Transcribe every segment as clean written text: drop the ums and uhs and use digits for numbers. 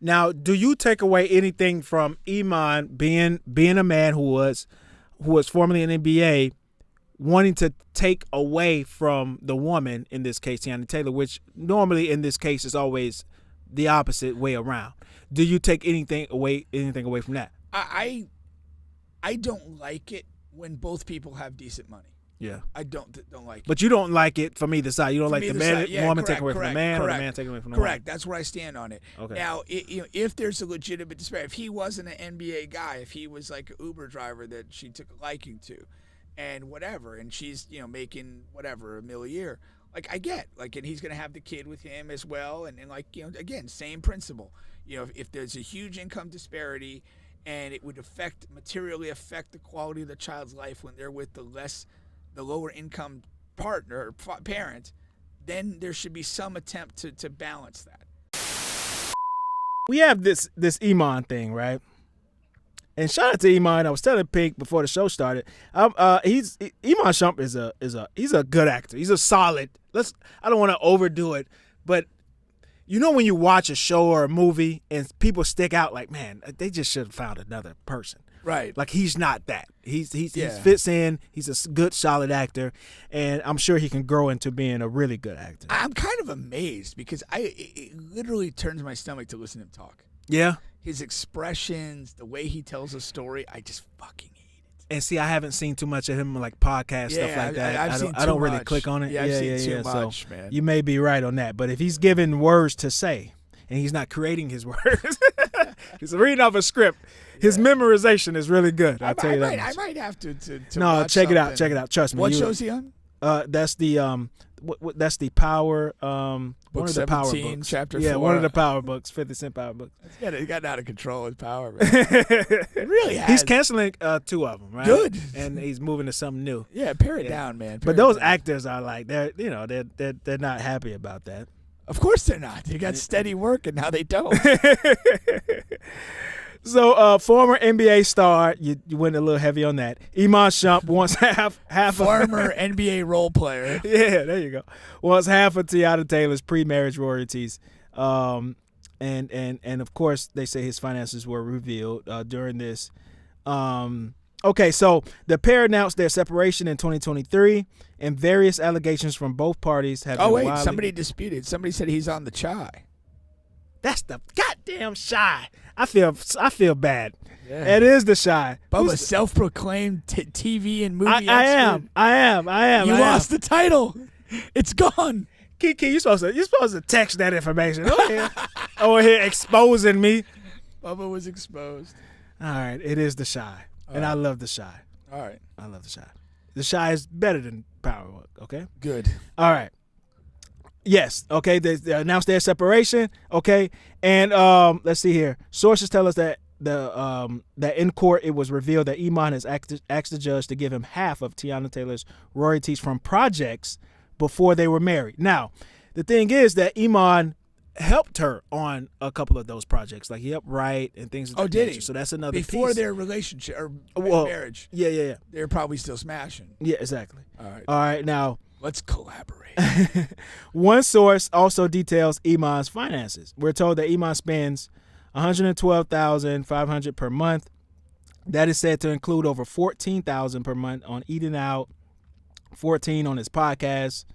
Now, do you take away anything from Iman being a man who was formerly an NBA, wanting to take away from the woman, in this case, Teyana Taylor, which normally in this case is always the opposite way around? Do you take anything away from that? I don't like it when both people have decent money. Yeah, I don't like it. But you don't like it from either side. You don't like the woman taking away from the man, or the man taking away from the woman. Correct. That's where I stand on it. Okay. Now, if there's a legitimate disparity, if he wasn't an NBA guy, if he was like an Uber driver that she took a liking to, and whatever, and she's making whatever $1 million a year, like I get, like, and he's gonna have the kid with him as well, and like again, same principle. If there's a huge income disparity, and it would materially affect the quality of the child's life when they're with the lower income partner or parent, then there should be some attempt to balance that. We have this Iman thing, right? And shout out to Iman. I was telling Pink before the show started. Iman Shumpert is a good actor. He's a solid. I don't want to overdo it, but when you watch a show or a movie and people stick out, like, man, they just should have found another person. Right. Like, he's not that. He fits in. He's a good, solid actor, and I'm sure he can grow into being a really good actor. I'm kind of amazed because it literally turns my stomach to listen to him talk. Yeah. His expressions, the way he tells a story, I just fucking hate it. And see, I haven't seen too much of him, like podcast stuff like that. I don't really click on it. Yeah, I've seen too much, so man. You may be right on that, but if he's given words to say and he's not creating his words, he's reading off a script. His memorization is really good. I'll tell you that. I might have to no, watch check it out. something. Check it out. Trust me. What show is he on? That's the that's the Power Book one of the Power 17, books. Chapter 4. Yeah, one of the Power books, 50 Cent Power books. He got out of control with Power, man. It really has. He's canceling 2 of them, right? Good. And he's moving to something new. Yeah, pare it down, man. But those actors are like they're not happy about that. Of course they're not. They got steady work, and now they don't. So, former NBA star, you went a little heavy on that. Iman Shumpert wants half former NBA role player. Yeah, there you go. Wants half of Teyana Taylor's pre-marriage royalties, and of course they say his finances were revealed during this. Okay, so the pair announced their separation in 2023, and various allegations from both parties have. Oh wait, somebody disputed. Somebody said he's on the Chi. That's the goddamn Chi. I feel bad. Yeah. It is the Chi. Bubba, self-proclaimed TV and movie I am. You lost the title. It's gone. Kiki, you're supposed to text that information. Over here exposing me. Bubba was exposed. All right, it is the Chi, and I love the Chi. All right, I love the Chi. The Chi is better than Power. Okay. Good. All right. Yes. Okay. They announced their separation. Okay. And let's see here. Sources tell us that that in court it was revealed that Iman has asked the judge to give him half of Teyana Taylor's royalties from projects before they were married. Now, the thing is that Iman helped her on a couple of those projects, like he helped write and things. Oh, did he? So that's another before piece. their relationship or marriage. Yeah. They're probably still smashing. Yeah, exactly. All right. Now. Let's collaborate. One source also details Iman's finances. We're told that Iman spends $112,500 per month. That is said to include over $14,000 per month on eating out, $14,000 on his podcast,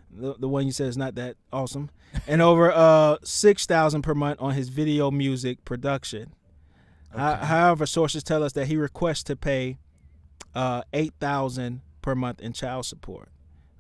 the one you said is not that awesome, and over $6,000 per month on his video music production. Okay. However, sources tell us that he requests to pay $8,000 per month in child support.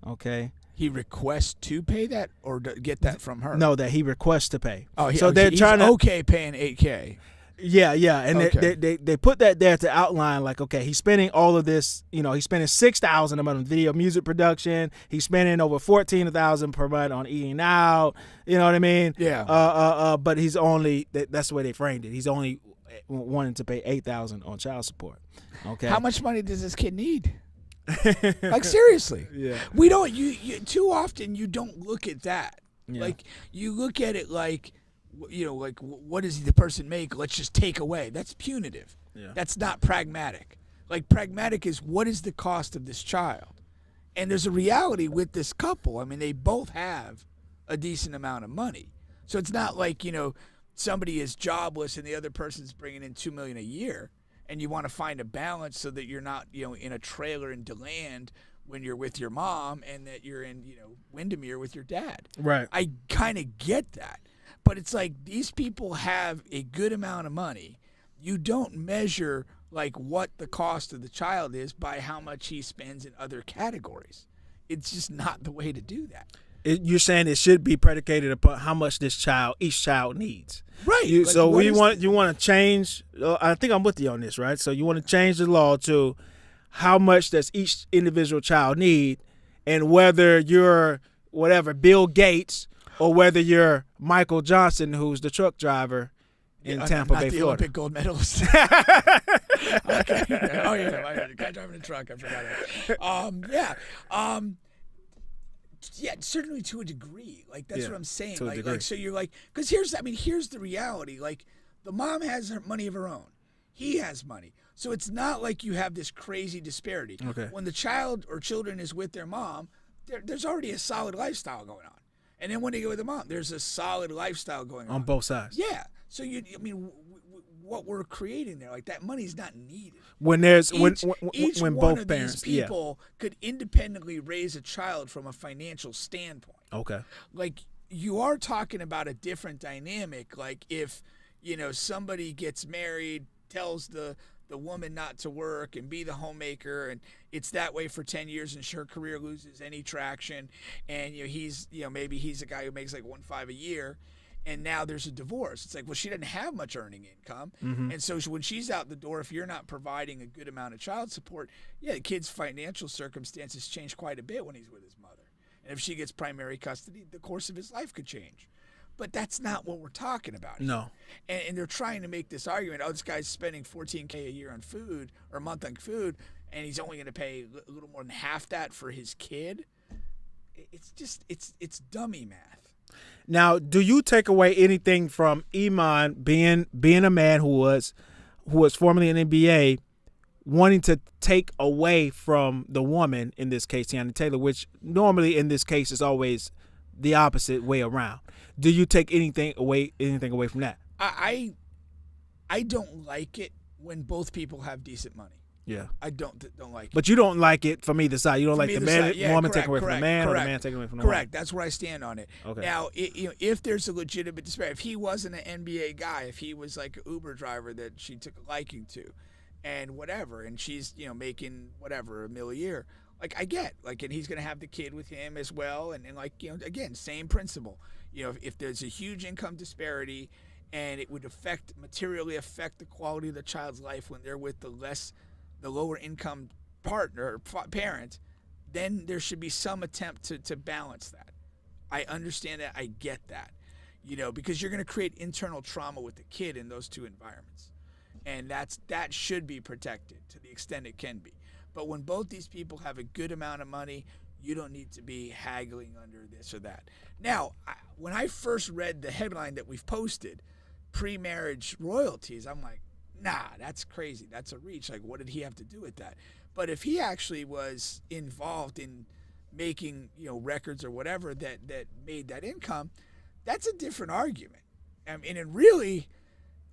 Okay. He requests to pay that or get that from her? No, that he requests to pay. Oh, so they're trying to paying $8K. Yeah, and okay. they put that there to outline, like, okay, he's spending all of this. He's spending $6,000 a month on video music production. He's spending over $14,000 per month on eating out. You know what I mean? Yeah. But he's only that's the way they framed it. He's only wanting to pay $8,000 on child support. Okay. How much money does this kid need? Like, seriously. Yeah. We don't. You too often you don't look at that. Yeah. Like, you look at it like, like, what does the person make? Let's just take away. That's punitive. Yeah. That's not pragmatic. Like, pragmatic is, what is the cost of this child? And there's a reality with this couple. I mean, they both have a decent amount of money. So it's not like, somebody is jobless and the other person's bringing in $2 million a year, and you want to find a balance so that you're not, in a trailer in DeLand when you're with your mom, and that you're in, Windermere with your dad. Right. I kind of get that. But it's like these people have a good amount of money. You don't measure like what the cost of the child is by how much he spends in other categories. It's just not the way to do that. You're saying it should be predicated upon how much each child needs. Right. So you want to change. I think I'm with you on this, right? So you want to change the law to how much does each individual child need, and whether you're whatever Bill Gates or whether you're Michael Johnson, who's the truck driver in Tampa Bay, the Florida. Olympic gold medalist. Okay. Oh yeah, the guy driving a truck. I forgot it. Yeah, certainly to a degree. Like that's what I'm saying. To a degree. So you're like, because here's the reality. Like the mom has her money of her own. He has money. So it's not like you have this crazy disparity. Okay. When the child or children is with their mom, there's already a solid lifestyle going on. And then when they go with the mom, there's a solid lifestyle going on. On both sides. Yeah. So what we're creating there, like that money's not needed. When there's Each when one both of parents, these people could independently raise a child from a financial standpoint. Okay. Like you are talking about a different dynamic. Like if somebody gets married, tells the woman not to work and be the homemaker, and it's that way for 10 years and her career loses any traction, and he's maybe he's a guy who makes like 1.5 a year, and now there's a divorce. It's like, well, she doesn't have much earning income, and so when she's out the door, if you're not providing a good amount of child support, the kid's financial circumstances change quite a bit when he's with his mother, and if she gets primary custody, the course of his life could change. But that's not what we're talking about here. No. And they're trying to make this argument, this guy's spending $14K a year on food, or a month on food, and he's only going to pay a little more than half that for his kid. It's just, it's dummy math. Now, do you take away anything from Iman being a man who was formerly an NBA, wanting to take away from the woman, in this case, Teyana Taylor, which normally in this case is always the opposite way around? Do you take anything away from that? I don't like it when both people have decent money. Yeah. I don't like it. But you don't like it from either side. You don't like the woman taking away from the man, or the man taking away from the woman. Correct. That's where I stand on it. Okay. Now, if there's a legitimate disparity, if he wasn't an NBA guy, if he was like an Uber driver that she took a liking to, and whatever, and she's making whatever $1 million a year, like I get, like, and he's gonna have the kid with him as well, and like again, same principle. If there's a huge income disparity, and it would materially affect the quality of the child's life when they're with the lower income partner or parent, then there should be some attempt to balance that. I understand that. I get that. Because you're going to create internal trauma with the kid in those two environments. And that should be protected to the extent it can be. But when both these people have a good amount of money, you don't need to be haggling under this or that. Now, when I first read the headline that we've posted, pre-marriage royalties, I'm like, nah, that's crazy. That's a reach. Like, what did he have to do with that? But if he actually was involved in making, records or whatever that made that income, that's a different argument. And really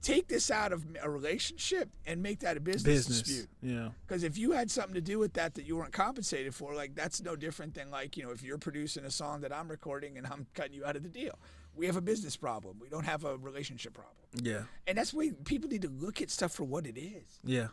take this out of a relationship and make that a business dispute. Yeah. Because if you had something to do with that you weren't compensated for, like that's no different than like, if you're producing a song that I'm recording and I'm cutting you out of the deal. We have a business problem. We don't have a relationship problem. Yeah. And that's why people need to look at stuff for what it is. Yeah.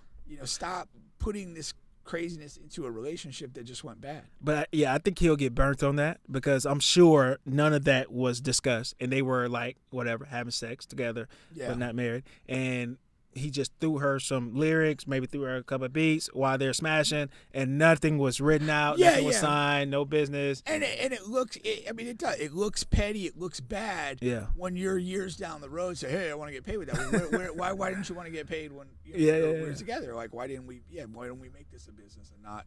Stop putting this craziness into a relationship that just went bad. But I think he'll get burnt on that, because I'm sure none of that was discussed, and they were like whatever, having sex together, but not married. And he just threw her some lyrics, maybe threw her a couple of beats while they're smashing, and nothing was written out, nothing was signed, no business. And it looks, it does. It looks petty. It looks bad. Yeah. When you're years down the road, say, hey, I want to get paid with that. Why didn't you want to get paid when we're together? Like, why don't we make this a business and not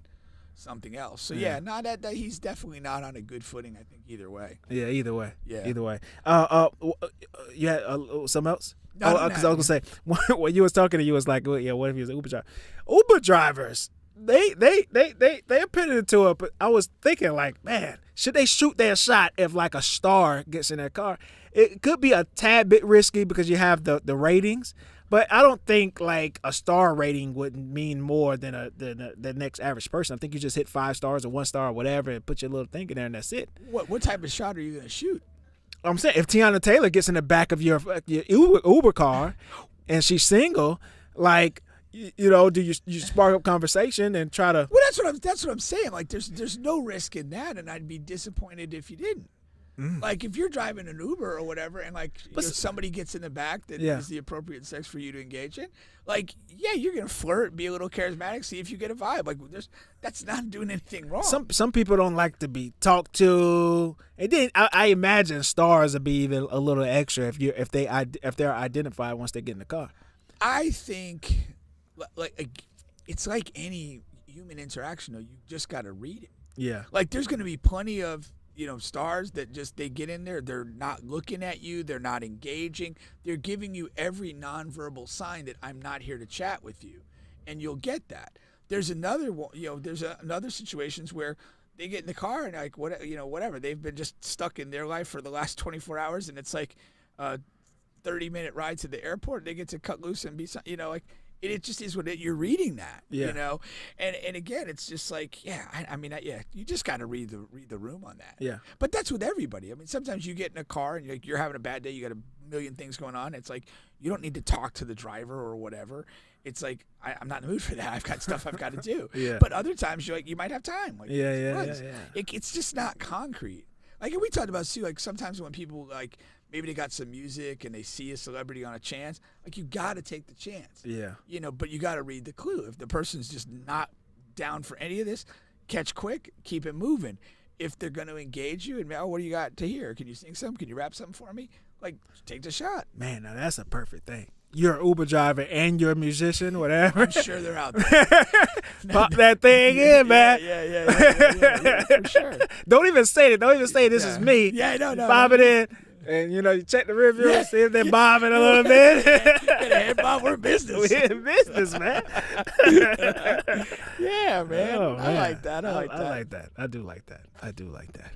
something else? So that he's definitely not on a good footing, I think, either way. Yeah, either way. Yeah. Either way. You had something else? No, because I was gonna say, when you was talking, you was like, well, yeah, what if he was an Uber driver? Uber drivers, they put it into it, but I was thinking like, man, should they shoot their shot if like a star gets in their car? it could be a tad bit risky because you have the ratings. But I don't think like a star rating would mean more than the next average person. I think you just hit 5 stars or 1 star or whatever and put your little thing in there and that's it. What type of shot are you gonna shoot? I'm saying if Teyana Taylor gets in the back of your Uber car and she's single, like do you spark up conversation and try to? Well, that's what I'm saying. Like there's no risk in that, and I'd be disappointed if you didn't. Like if you're driving an Uber or whatever, and like somebody gets in the back that is the appropriate sex for you to engage in, like you're gonna flirt, be a little charismatic, see if you get a vibe. Like that's not doing anything wrong. Some people don't like to be talked to. And then I imagine stars would be even a little extra if they're identified once they get in the car. I think like it's like any human interaction though. You just gotta read it. Yeah. Like there's gonna be plenty of stars that they get in there. They're not looking at you. They're not engaging. They're giving you every nonverbal sign that I'm not here to chat with you, and you'll get that. There's another another situations where they get in the car and like whatever. They've been just stuck in their life for the last 24 hours, and it's like a 30-minute ride to the airport. They get to cut loose and be like. It just is what you're reading that, and again, it's just like, you just got to read the room on that. Yeah. But that's with everybody. I mean, sometimes you get in a car and you're having a bad day. You got a million things going on. It's like you don't need to talk to the driver or whatever. It's like I'm not in the mood for that. I've got stuff I've got to do. Yeah. But other times you might have time. Like Yeah. It's just not concrete. Like we talked about too. Like sometimes when people like. Maybe they got some music and they see a celebrity on a chance. Like you got to take the chance. Yeah. But you got to read the clue. If the person's just not down for any of this, catch quick, keep it moving. If they're going to engage you and what do you got to hear? Can you sing something? Can you rap something for me? Like take the shot. Man, now that's a perfect thing. You're an Uber driver and you're a musician, whatever. I'm sure they're out there. Pop that thing in, man. Yeah, for sure. Don't even say it. Don't even say this is me. Yeah, no. Bob it in. And, you check the review, see if they're bobbing a little bit. Hey, Bob, we're in business. We're in business, man. Yeah, man. Oh, man. I like that. I like that. I do like that.